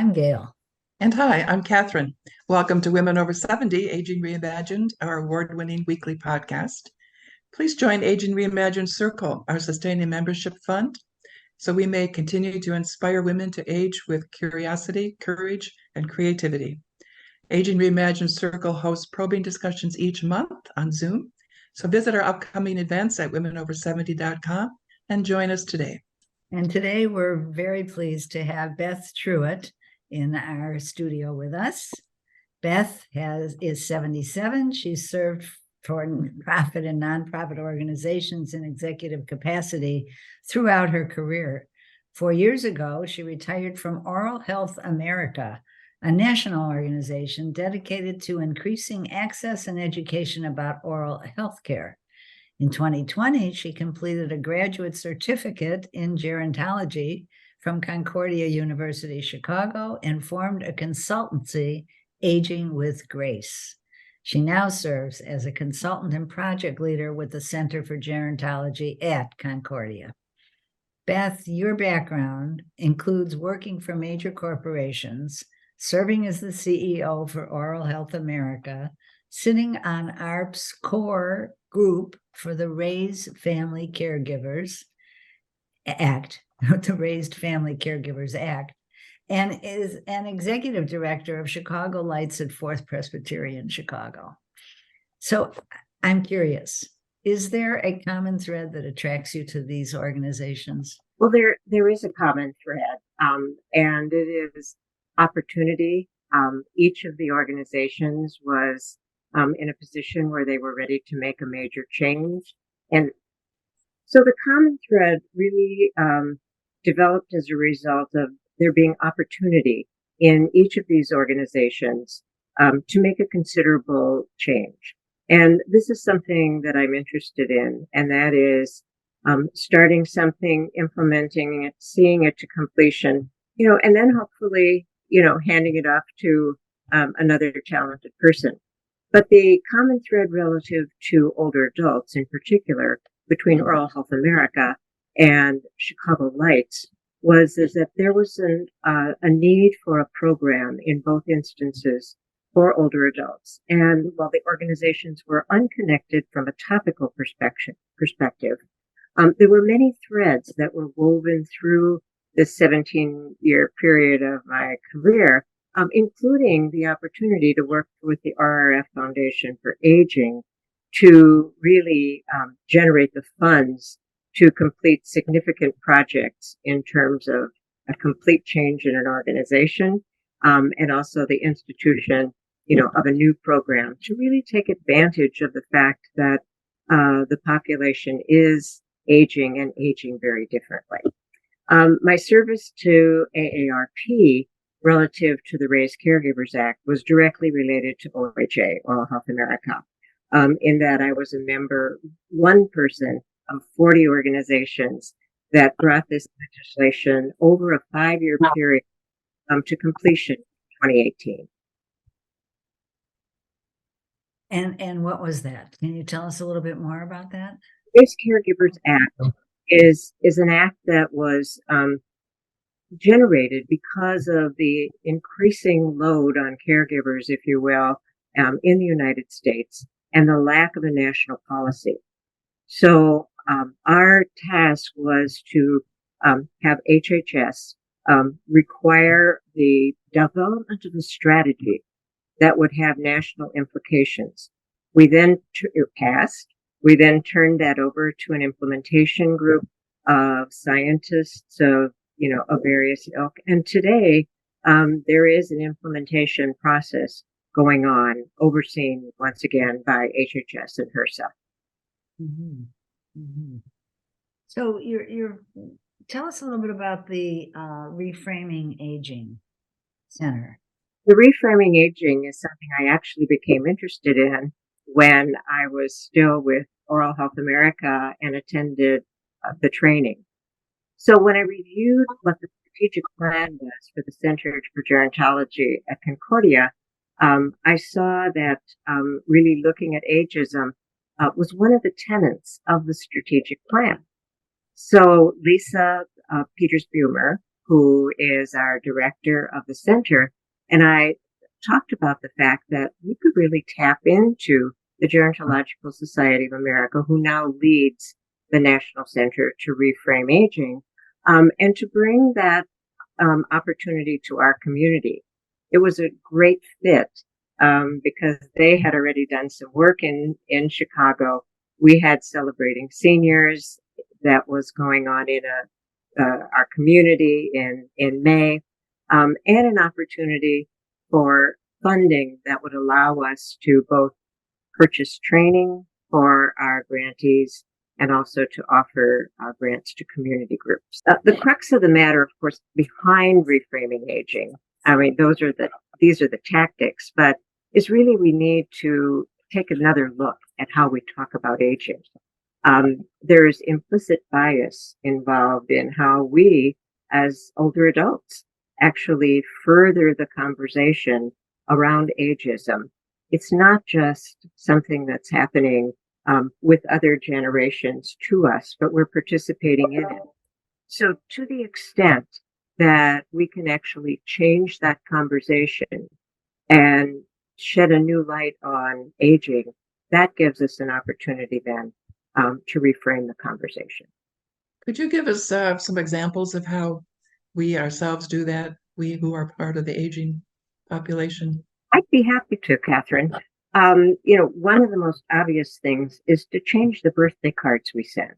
I'm Gail. And hi, I'm Catherine. Welcome to Women Over 70, Aging Reimagined, our award-winning weekly podcast. Please join Aging Reimagined Circle, our sustaining membership fund, so we may continue to inspire women to age with curiosity, courage, and creativity. Aging Reimagined Circle hosts probing discussions each month on Zoom, so visit our upcoming events at womenover70.com and join us today. And today we're very pleased to have Beth Truett in our studio with us. Beth is 77. She's served for profit and nonprofit organizations in executive capacity throughout her career. 4 years ago, she retired from Oral Health America, a national organization dedicated to increasing access and education about oral health care. In 2020, she completed a graduate certificate in Gerontology from Concordia University, Chicago, and formed a consultancy, Aging with Grace. She now serves as a consultant and project leader with the Center for Gerontology at Concordia. Beth, your background includes working for major corporations, serving as the CEO for Oral Health America, sitting on ARP's core group for the Raised Family Caregivers Act, the Raised Family Caregivers Act, and is an executive director of Chicago Lights at Fourth Presbyterian, Chicago. So I'm curious, is there a common thread that attracts you to these organizations? Well, there is a common thread, and it is opportunity. Each of the organizations was in a position where they were ready to make a major change. And so the common thread really developed as a result of there being opportunity in each of these organizations to make a considerable change. And this is something that I'm interested in, and that is starting something, implementing it, seeing it to completion, and then hopefully, handing it off to another talented person. But the common thread relative to older adults in particular between Oral Health America and Chicago Lights was that there was a need for a program in both instances for older adults. And while the organizations were unconnected from a topical perspective, there were many threads that were woven through this 17-year period of my career, including the opportunity to work with the RRF Foundation for Aging to really generate the funds to complete significant projects in terms of a complete change in an organization, and also the institution, of a new program to really take advantage of the fact that the population is aging and aging very differently. My service to AARP relative to the Raised Caregivers Act was directly related to OHA, Oral Health America, in that I was a member, one person of 40 organizations that brought this legislation over a 5-year period to completion in 2018. And what was that? Can you tell us a little bit more about that? Raised Caregivers Act is an act that was generated because of the increasing load on caregivers, if you will, in the United States and the lack of a national policy. So our task was to have HHS require the development of a strategy that would have national implications. We then passed. We then turned that over to an implementation group of scientists of various ilk. And today, there is an implementation process going on, overseen once again by HHS and HRSA. Mm-hmm. Mm-hmm. So you're tell us a little bit about the Reframing Aging Center. The Reframing Aging is something I actually became interested in when I was still with Oral Health America and attended the training. So when I reviewed what the strategic plan was for the Center for Gerontology at Concordia, I saw that really looking at ageism was one of the tenets of the strategic plan. So Lisa Peters-Bumer, who is our director of the center. And I talked about the fact that we could really tap into the Gerontological Society of America, who now leads the National Center to Reframe Aging, and to bring that opportunity to our community. It was a great fit because they had already done some work in Chicago. We had Celebrating Seniors that was going on in our community in May, and an opportunity for funding that would allow us to both purchase training for our grantees and also to offer grants to community groups. The crux of the matter, of course, behind reframing aging, I mean, these are the tactics, but it's really we need to take another look at how we talk about aging. There's implicit bias involved in how we, as older adults, actually further the conversation around ageism. It's not just something that's happening with other generations to us, but we're participating in it. So to the extent that we can actually change that conversation and shed a new light on aging, that gives us an opportunity then to reframe the conversation. Could you give us some examples of how we ourselves do that, we who are part of the aging population? I'd be happy to, Catherine. One of the most obvious things is to change the birthday cards we send.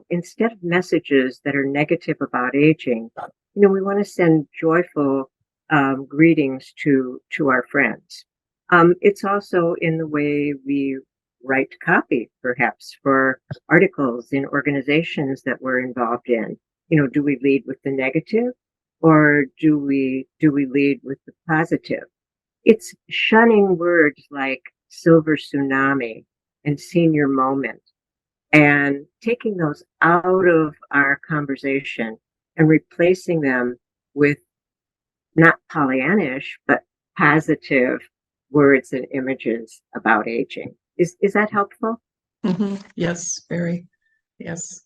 Instead of messages that are negative about aging, we want to send joyful greetings to our friends. It's also in the way we write copy, perhaps, for articles in organizations that we're involved in. Do we lead with the negative, or do we lead with the positive? It's shunning words like silver tsunami and senior moment and taking those out of our conversation and replacing them with not Pollyannish, but positive words and images about aging. Is that helpful? Mm-hmm. Yes, very. Yes.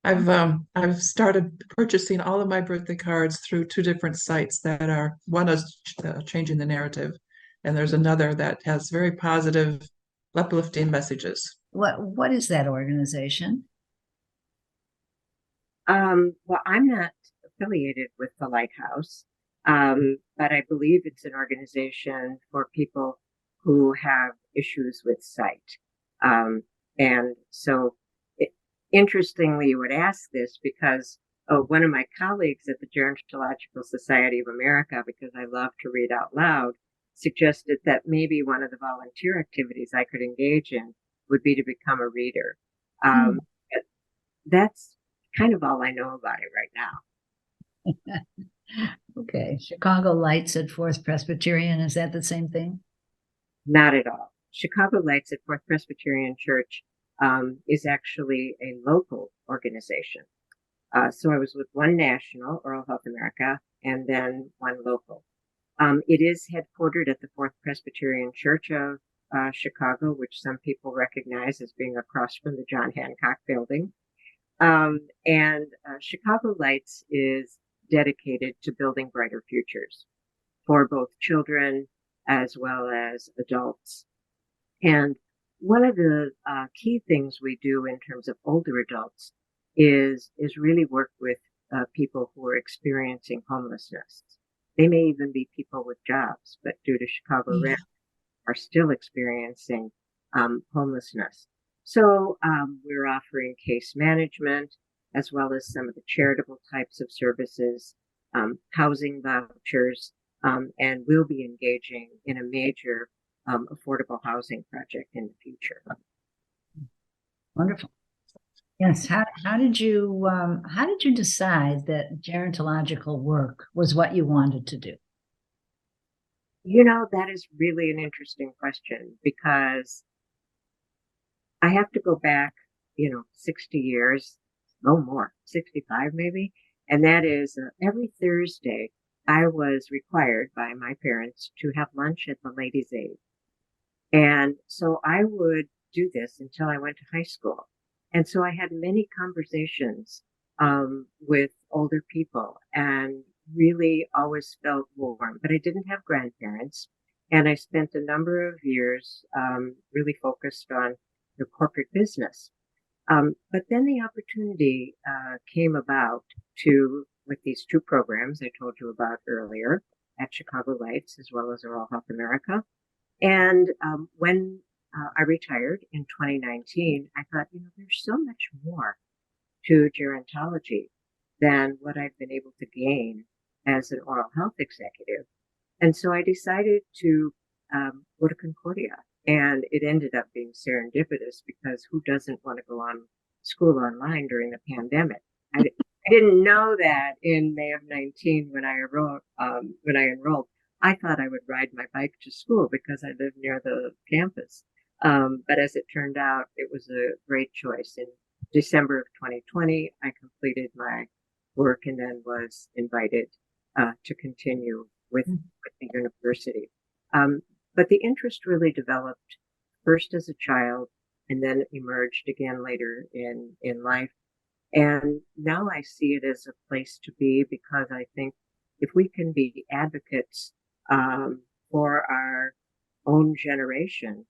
I've started purchasing all of my birthday cards through two different sites that are, one is changing the narrative, and there's another that has very positive, uplifting messages. What is that organization? Well, I'm not affiliated with the Lighthouse, but I believe it's an organization for people who have issues with sight. And so, interestingly, you would ask this because one of my colleagues at the Gerontological Society of America, because I love to read out loud, suggested that maybe one of the volunteer activities I could engage in would be to become a reader. That's kind of all I know about it right now. Okay. Chicago Lights at Fourth Presbyterian, is that the same thing? Not at all. Chicago Lights at Fourth Presbyterian Church is actually a local organization. So I was with one national, Oral Health America, and then one local. It is headquartered at the Fourth Presbyterian Church of Chicago, which some people recognize as being across from the John Hancock Building. And Chicago Lights is dedicated to building brighter futures for both children as well as adults. And one of the key things we do in terms of older adults is really work with people who are experiencing homelessness. They may even be people with jobs, but due to Chicago rent, are still experiencing homelessness. So we're offering case management as well as some of the charitable types of services, housing vouchers, and we'll be engaging in a major affordable housing project in the future. Wonderful. Yes. How did you decide that gerontological work was what you wanted to do? That is really an interesting question because I have to go back, 60 years, no more, 65 maybe. And that is every Thursday, I was required by my parents to have lunch at the Ladies' Aid. And so I would do this until I went to high school. And so I had many conversations with older people and really always felt warm. But I didn't have grandparents. And I spent a number of years really focused on the corporate business. But then the opportunity came about to, with these two programs I told you about earlier at Chicago Lights as well as Oral Health America. And when I retired in 2019, I thought, there's so much more to gerontology than what I've been able to gain as an oral health executive. And so I decided to go to Concordia. And it ended up being serendipitous because who doesn't want to go on school online during the pandemic? I didn't know that in May of 19 when I enrolled. I thought I would ride my bike to school because I live near the campus. But as it turned out, it was a great choice. In December of 2020, I completed my work and then was invited to continue with the university. But the interest really developed first as a child and then emerged again later in life. And now I see it as a place to be because I think if we can be advocates for our own generation,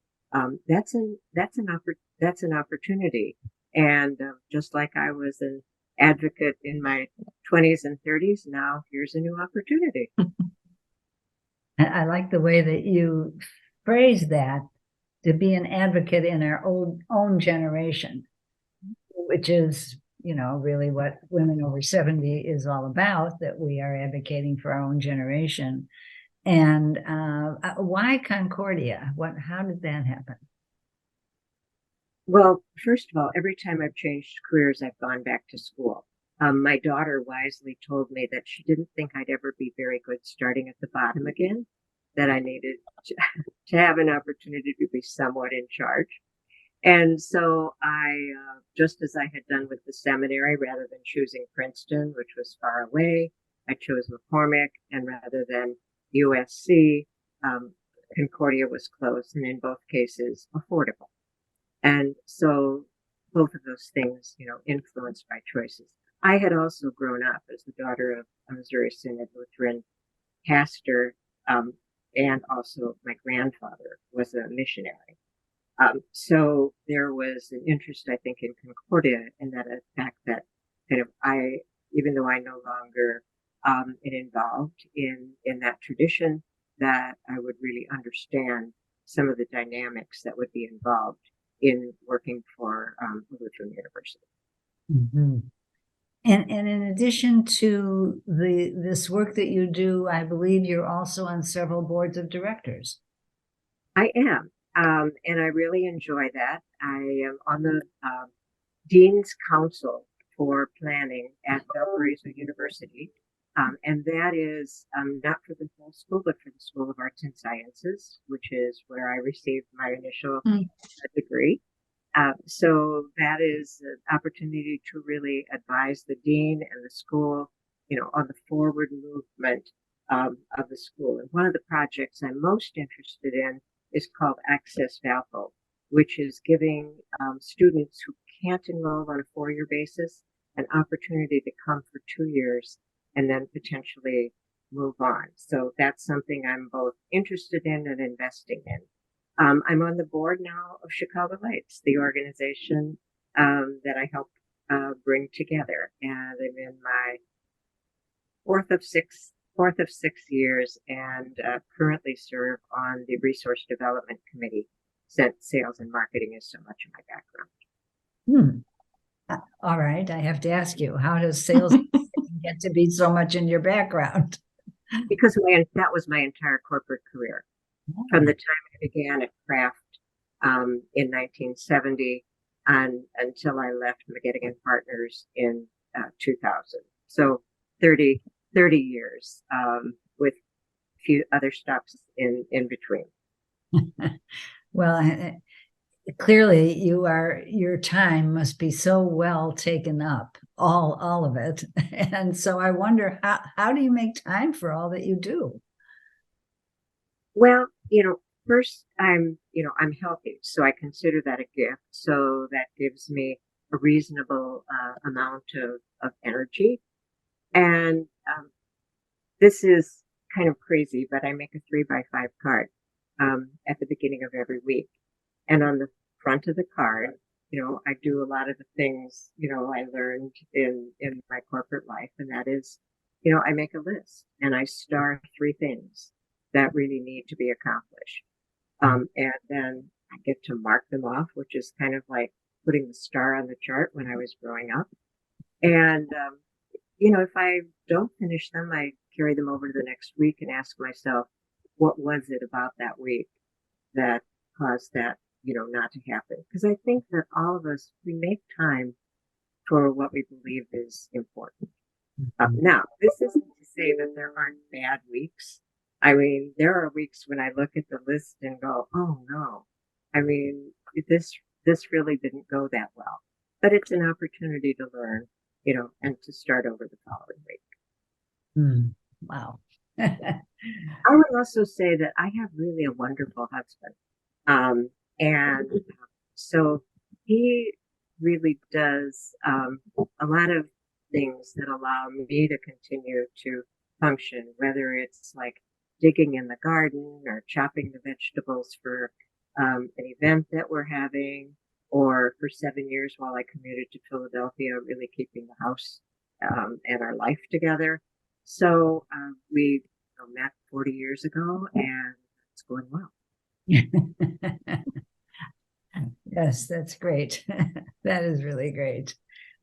that's an opportunity. And just like I was an advocate in my 20s and 30s, now here's a new opportunity. I like the way that you phrase that, to be an advocate in our own generation, which is, really what Women Over 70 is all about, that we are advocating for our own generation. And why Concordia? How did that happen? Well, first of all, every time I've changed careers, I've gone back to school. My daughter wisely told me that she didn't think I'd ever be very good starting at the bottom again, that I needed to have an opportunity to be somewhat in charge. And so I, just as I had done with the seminary, rather than choosing Princeton, which was far away, I chose McCormick, and rather than USC, Concordia was close, and in both cases, affordable. And so both of those things, influenced my choices. I had also grown up as the daughter of a Missouri Synod Lutheran pastor, and also my grandfather was a missionary. So there was an interest, I think, in Concordia, and that fact that kind of even though I no longer am involved in that tradition, that I would really understand some of the dynamics that would be involved in working for a Lutheran university. Mm-hmm. And in addition to this work that you do, I believe you're also on several boards of directors. I am, and I really enjoy that. I am on the Dean's Council for Planning at Valparaiso University, and that is not for the whole school, but for the School of Arts and Sciences, which is where I received my initial degree. So that is an opportunity to really advise the dean and the school, on the forward movement of the school. And one of the projects I'm most interested in is called Access Valpo, which is giving students who can't enroll on a 4-year basis an opportunity to come for 2 years and then potentially move on. So that's something I'm both interested in and investing in. I'm on the board now of Chicago Lights, the organization that I helped bring together, and I'm in my fourth of six years, and currently serve on the Resource Development Committee, since sales and marketing is so much of my background. All right, I have to ask you, how does sales get to be so much in your background? Because that was my entire corporate career. From the time I began at Kraft in 1970 until I left McGettigan Partners in 2000. So 30 years with a few other stops in between. Well, clearly your time must be so well taken up, all of it. And so I wonder, how do you make time for all that you do? Well, first I'm healthy, so I consider that a gift. So that gives me a reasonable amount of energy. And this is kind of crazy, but I make a 3x5 card at the beginning of every week. And on the front of the card, I do a lot of the things, I learned in my corporate life. And that is, I make a list and I star 3 things that really need to be accomplished. And then I get to mark them off, which is kind of like putting the star on the chart when I was growing up. And, if I don't finish them, I carry them over to the next week and ask myself, what was it about that week that caused that, not to happen? Because I think that all of us, we make time for what we believe is important. Now, this isn't to say that there aren't bad weeks. I mean, there are weeks when I look at the list and go, oh no, I mean, this really didn't go that well. But it's an opportunity to learn, and to start over the following week. Wow. I would also say that I have really a wonderful husband. And so he really does a lot of things that allow me to continue to function, whether it's like digging in the garden or chopping the vegetables for an event that we're having, or for 7 years while I commuted to Philadelphia, really keeping the house and our life together. So we met 40 years ago, and it's going well. Yes, that's great. That is really great.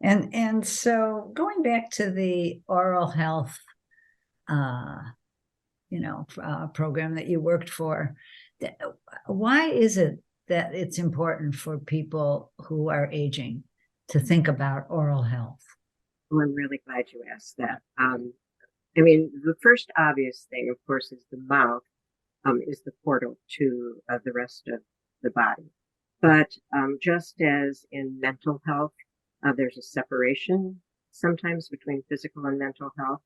And so going back to the oral health, program that you worked for, why is it that it's important for people who are aging to think about oral health? Well, I'm really glad you asked that. I mean, the first obvious thing, of course, is the mouth is the portal to the rest of the body. But just as in mental health, there's a separation sometimes between physical and mental health.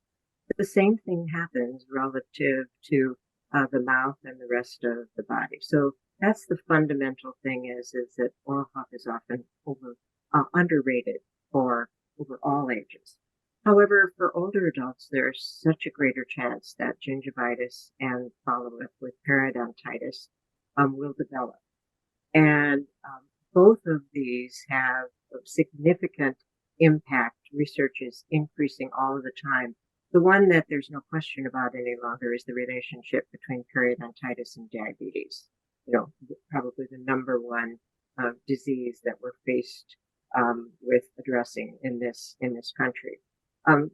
The same thing happens relative to the mouth and the rest of the body. So that's the fundamental thing is that oral health is often underrated for over all ages. However, for older adults, there's such a greater chance that gingivitis and follow-up with periodontitis will develop. And both of these have significant impact. Research is increasing all of the time. The one that there's no question about any longer is the relationship between periodontitis and diabetes. Probably the number one disease that we're faced with addressing in this country.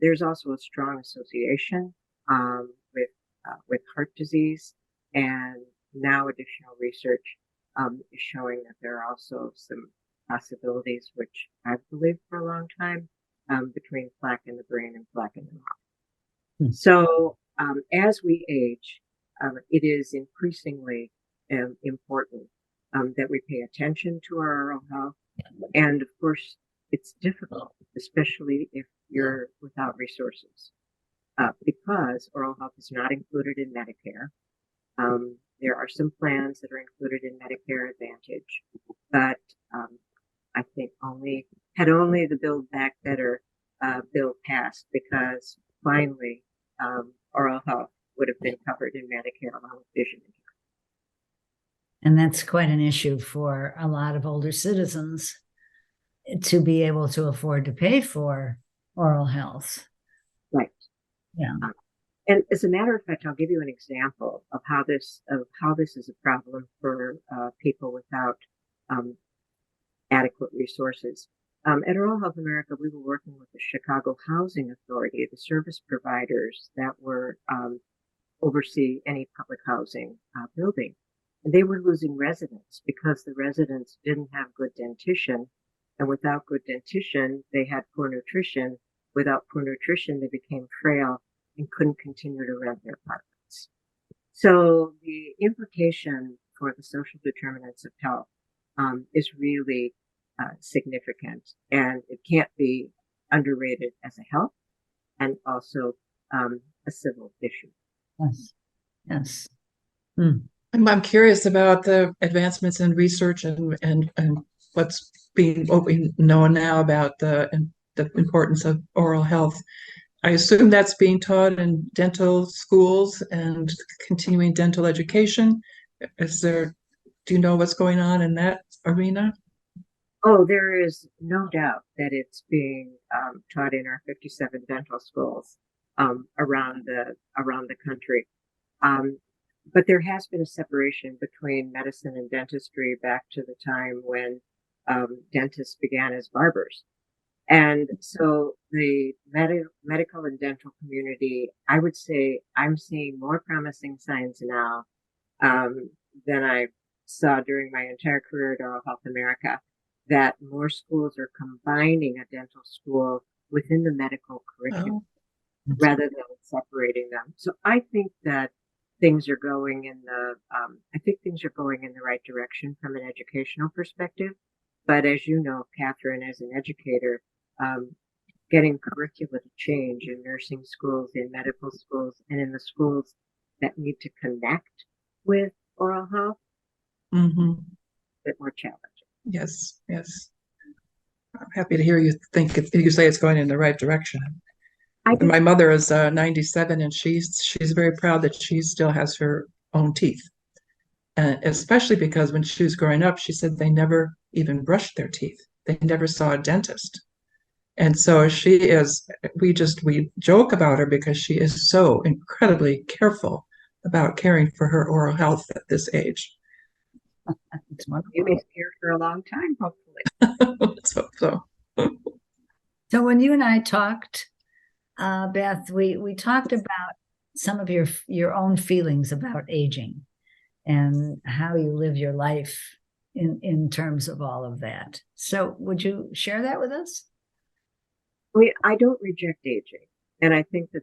There's also a strong association with heart disease, and now additional research is showing that there are also some possibilities, which I've believed for a long time, between plaque in the brain and plaque in the mouth. So as we age, it is increasingly important that we pay attention to our oral health. And of course, it's difficult, especially if you're without resources, because oral health is not included in Medicare. There are some plans that are included in Medicare Advantage, but I think only the Build Back Better bill passed, because finally oral health would have been covered in Medicare along with vision care. And that's quite an issue for a lot of older citizens to be able to afford to pay for oral health. Right. Yeah. And as a matter of fact, I'll give you an example of how this is a problem for people without adequate resources. At Oral Health America, we were working with the Chicago Housing Authority, the service providers that were oversee any public housing building. And they were losing residents because the residents didn't have good dentition. And without good dentition, they had poor nutrition. Without poor nutrition, they became frail and couldn't continue to rent their apartments. So the implication for the social determinants of health is really significant, and it can't be underrated as a health and also a civil issue. Yes. Yes. I'm curious about the advancements in research and what's being known now about the importance of oral health. I assume that's being taught in dental schools and continuing dental education. Do you know what's going on in that arena? Oh, there is no doubt that it's being taught in our 57 dental schools around the country. Um, but there has been a separation between medicine and dentistry back to the time when dentists began as barbers. And so the medical and dental community, I would say I'm seeing more promising signs now um, than I saw during my entire career at Oral Health America, that more schools are combining a dental school within the medical curriculum rather than separating them. So I think that I think things are going in the right direction from an educational perspective. But as you know, Catherine, as an educator, um, getting curricula to change in nursing schools, in medical schools, and in the schools that need to connect with oral health, Mm-hmm. a bit more challenging. Yes, yes. I'm happy to hear you say it's going in the right direction. My mother is 97, and she's very proud that she still has her own teeth. And especially because when she was growing up, she said they never even brushed their teeth. They never saw a dentist. And so we joke about her because she is so incredibly careful about caring for her oral health at this age. You may stay here for a long time, hopefully. Let's hope so. So when you and I talked, Beth, we talked about some of your own feelings about aging and how you live your life in terms of all of that. So would you share that with us? I don't reject aging, and I think that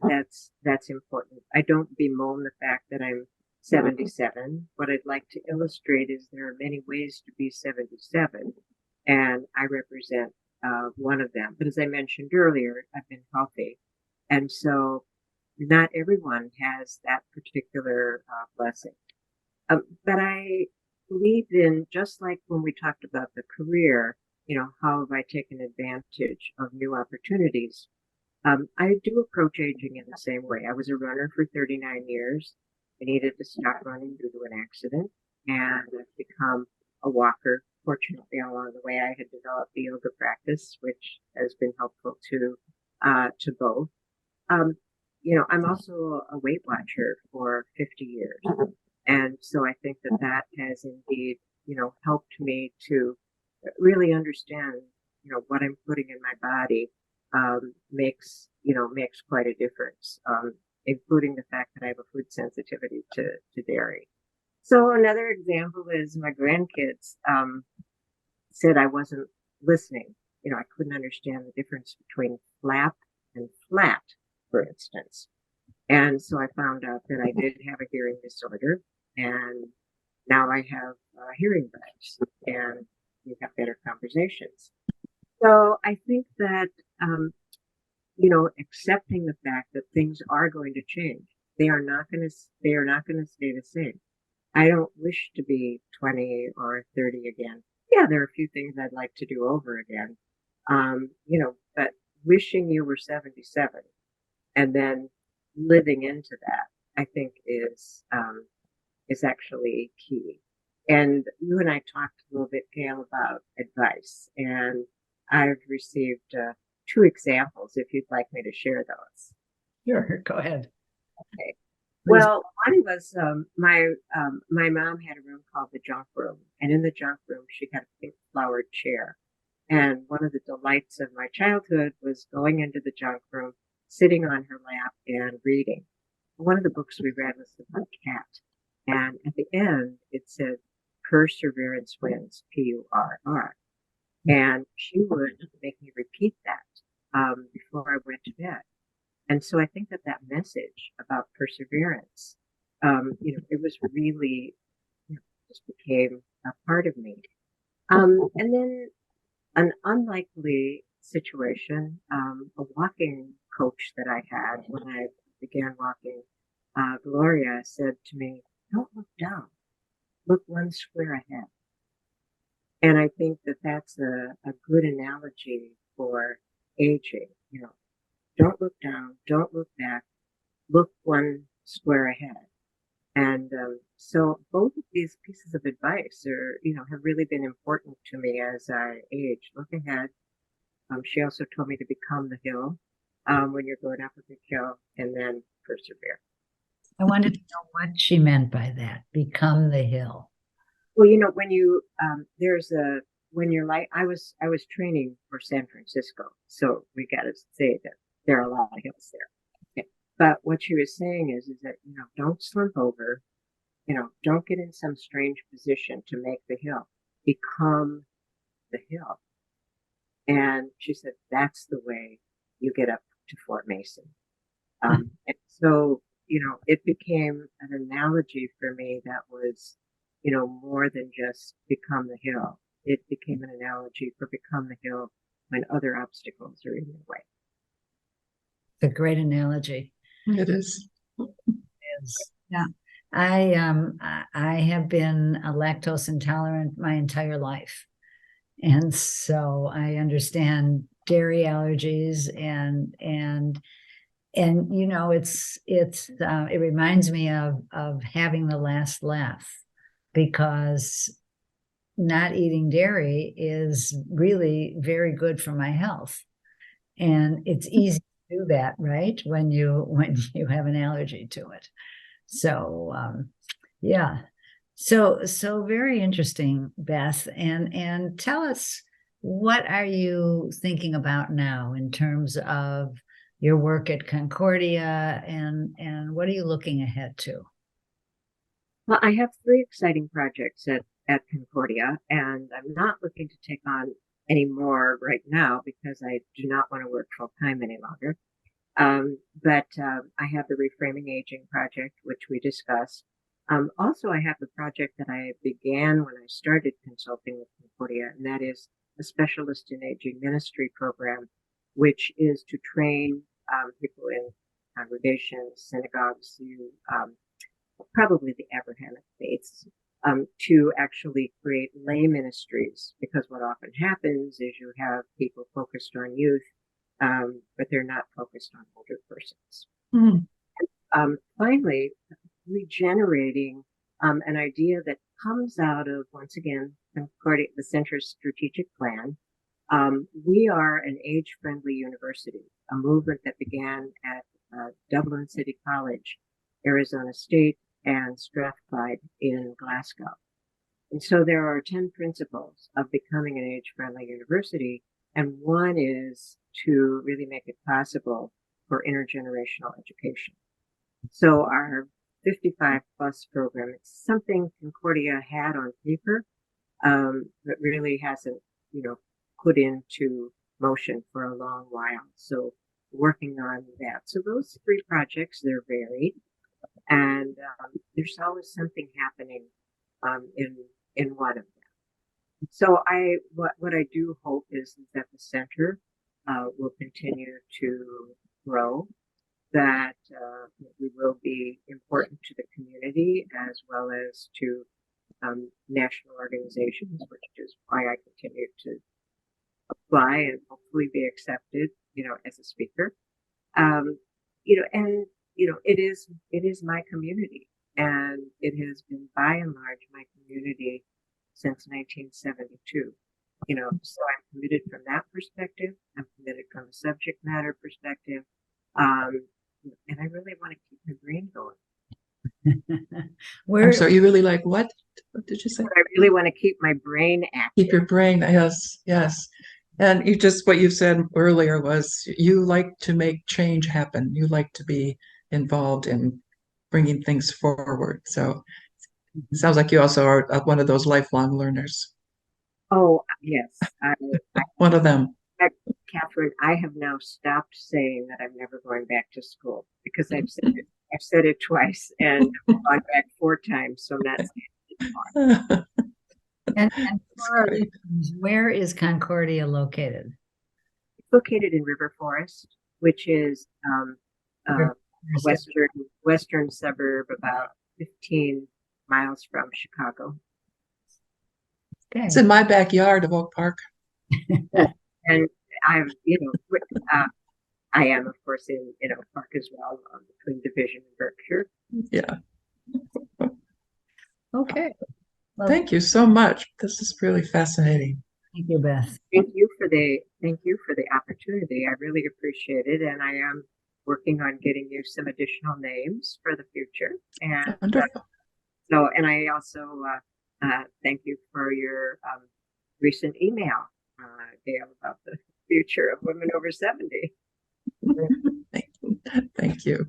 that's important. I don't bemoan the fact that I'm 77. What I'd like to illustrate is there are many ways to be 77, and I represent one of them. But as I mentioned earlier, I've been healthy, and so not everyone has that particular blessing. But I believe in, just like when we talked about the career, how have I taken advantage of new opportunities? I do approach aging in the same way. I was a runner for 39 years. I needed to stop running due to an accident, and I've become a walker. Fortunately, along the way, I had developed the yoga practice, which has been helpful to both. Um, I'm also a Weight Watcher for 50 years. And so I think that that has indeed, helped me to really understand, what I'm putting in my body makes quite a difference, including the fact that I have a food sensitivity to dairy. So another example is my grandkids said I wasn't listening. I couldn't understand the difference between flap and flat, for instance. And so I found out that I did have a hearing disorder, and now I have hearing buds, and we have better conversations. So I think that, accepting the fact that things are going to change, they are not going to stay the same. I don't wish to be 20 or 30 again. Yeah, there are a few things I'd like to do over again. But wishing you were 77 and then living into that, I think is actually key. And you and I talked a little bit, Gail, about advice, and I've received two examples. If you'd like me to share those. Sure, go ahead. Okay. Well, one was my mom had a room called the junk room, and in the junk room she had a pink flowered chair. And one of the delights of my childhood was going into the junk room, sitting on her lap and reading. One of the books we read was about a cat. And at the end, it said, "Perseverance wins, P-U-R-R." And she would make me repeat that before I went to bed. And so I think that message about perseverance, it was really, just became a part of me. And then an unlikely situation, a walking coach that I had when I began walking, Gloria, said to me, "Don't look down, look one square ahead." And I think that that's a good analogy for aging. don't look down, don't look back, look one square ahead. And so both of these pieces of advice have really been important to me as I age. Look ahead. She also told me to become the hill when you're going up a big hill, and then persevere. I wanted to know what she meant by that. Become the hill. Well, when you when you're like I was training for San Francisco, so we got to say that there are a lot of hills there. Okay. But what she was saying is that don't slump over, don't get in some strange position to make the hill. Become the hill. And she said that's the way you get up to Fort Mason. And so it became an analogy for me that was more than just become the hill. It became an analogy for become the hill when other obstacles are in your way. It's a great analogy. It is. Yeah. I have been a lactose intolerant my entire life. And so I understand dairy allergies and it reminds me of having the last laugh, because not eating dairy is really very good for my health. And it's easy to do that, right? When you have an allergy to it. So yeah. So very interesting, Beth. And tell us, what are you thinking about now in terms of your work at Concordia, and what are you looking ahead to? Well, I have 3 exciting projects at Concordia, and I'm not looking to take on any more right now because I do not want to work full time any longer. But I have the Reframing Aging project, which we discussed. Also, I have the project that I began when I started consulting with Concordia, and that is a specialist in aging ministry program, which is to train people in congregations, synagogues, probably the Abrahamic faiths, to actually create lay ministries. Because what often happens is you have people focused on youth, but they're not focused on older persons. Mm-hmm. Finally, regenerating an idea that comes out of, once again, Concordia, the Center's strategic plan. We are an age-friendly university, a movement that began at Dublin City College, Arizona State, and Strathclyde in Glasgow. And so there are 10 principles of becoming an age-friendly university, and one is to really make it possible for intergenerational education. So our 55 plus program, it's something Concordia had on paper, but really hasn't, put into motion for a long while. So working on that. So those 3 projects, they're varied, and there's always something happening in one of them. So what I do hope is that the center will continue to grow, that we will be important to the community as well as to national organizations, which is why I continue to apply and hopefully be accepted, as a speaker. It is my community, and it has been by and large my community since 1972. So I'm committed from that perspective. I'm committed from a subject matter perspective. And I really want to keep my brain going. I'm sorry, you really like what? What did you say? I really want to keep my brain active. Keep your brain, yes. And what you said earlier was you like to make change happen. You like to be involved in bringing things forward. So it sounds like you also are one of those lifelong learners. Oh, yes. One of them. Catherine, I have now stopped saying that I'm never going back to school because I've said it twice and I've gone back 4 times, so I'm not saying it anymore. And where is Concordia located? It's located in River Forest, which is a western suburb, about 15 miles from Chicago. Okay. It's in my backyard of Oak Park. And I've, I am, of course, in Oak Park as well, between Division and Berkshire. Yeah. Okay. Well, Thank you so much. This is really fascinating. thank you, Beth. Thank you for the opportunity. I really appreciate it, and I am working on getting you some additional names for the future. And Wonderful. and I also thank you for your recent email, Gail, about the future of women over 70. Thank you.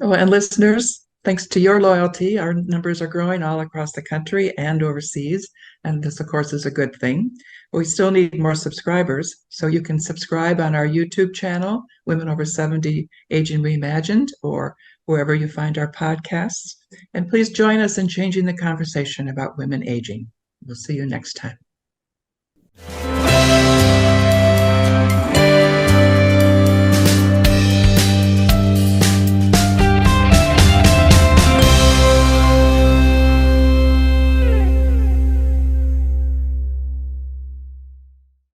Oh, and listeners, thanks to your loyalty, our numbers are growing all across the country and overseas. And this, of course, is a good thing. We still need more subscribers. So you can subscribe on our YouTube channel, Women Over 70 Aging Reimagined, or wherever you find our podcasts. And please join us in changing the conversation about women aging. We'll see you next time.